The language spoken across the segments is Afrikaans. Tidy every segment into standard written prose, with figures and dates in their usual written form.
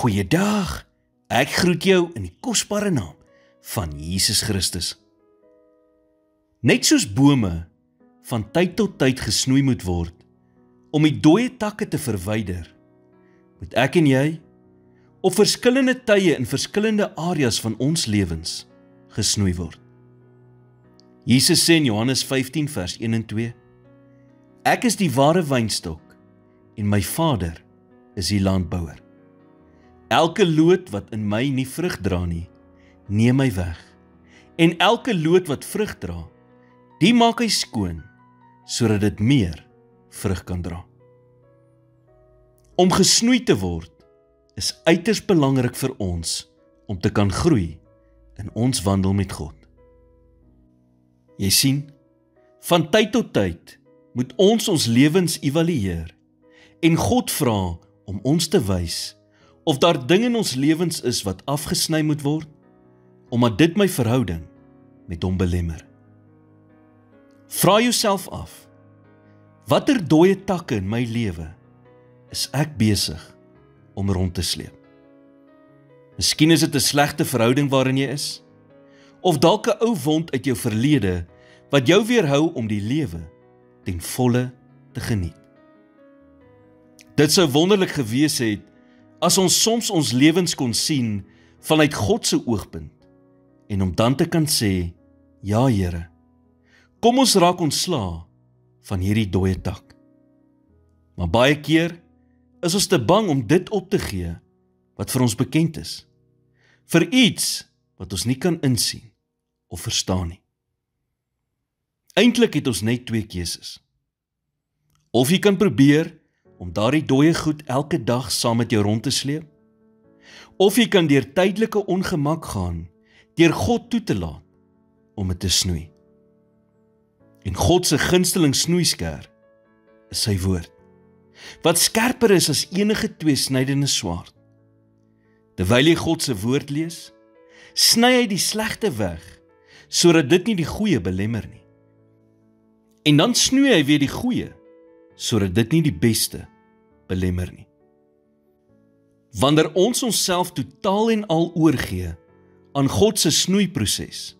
Goeiedag, ek groet jou in die kosbare naam van Jesus Christus. Net soos bome van tyd tot tyd gesnoei moet word om die dooie takke te verwyder, moet ek en jy op verskillende tye in verskillende areas van ons lewens gesnoei word. Jesus sê in Johannes 15 vers 1 en 2, ek is die ware wynstok en my Vader is die landbouer. Elke loot wat in my nie vrug dra nie, neem hy weg. En elke loot wat vrug dra, die maak hy skoon, sodat dit meer vrug kan dra. Om gesnoei te word, is uiters belangrik vir ons om te kan groei in ons wandel met God. Jy sien, van tyd tot tyd moet ons lewens evalueer en God vra om ons te wys of daar dinge in ons lewens is wat afgesny moet word, omdat dit my verhouding met hom belemmer. Vra jouself af, watter dooie takke in my lewe is ek besig om rond te sleep? Miskien is dit 'n slegte verhouding waarin jy is, of dalk 'n ou wond uit jou verlede wat jou weerhou om die lewe ten volle te geniet. Dit sou wonderlik gewees het as ons soms ons lewens kon sien vanuit God se oogpunt en om dan te kan sê, ja Here, kom ons raak ontslae van hierdie dooie tak. Maar baie keer is ons te bang om dit op te gee wat vir ons bekend is, vir iets wat ons nie kan insien of verstaan nie. Eintlik het ons net twee keuses. Of jy kan probeer om daardie dooie goed elke dag saam met jou rond te sleep, of jy kan deur tydelike ongemak gaan, deur God toe te laat om dit te snoei. En God se gunsteling snoeisker is sy woord, wat skerper is as enige tweesnydende swaard. Terwyl jy God se woord lees, sny hy die slegte weg, sodat dit nie die goeie belemmer nie. En dan snoei hy weer die goeie, sodat dit nie die beste belemmer nie. Wanneer ons onsself totaal en al oorgee aan God se snoeiproses,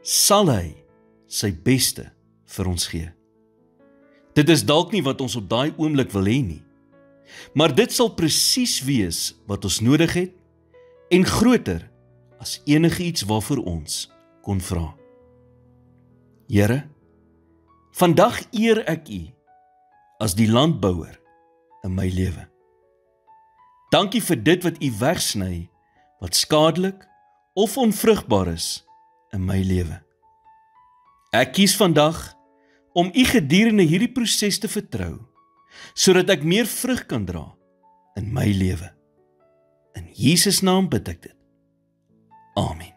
sal hy sy beste vir ons gee. Dit is dalk nie wat ons op daai oomblik wil hê nie, maar dit sal presies wees wat ons nodig het en groter as enige iets waarvoor ons kon vra. Here, vandag eer ek U as die landbouer in my lewe. Dankie vir dit wat U wegsny, wat skadelik of onvrugbaar is in my lewe. Ek kies vandag om U gedurende hierdie proses te vertrou, sodat ek meer vrug kan dra in my lewe. In Jesus naam bid ek dit. Amen.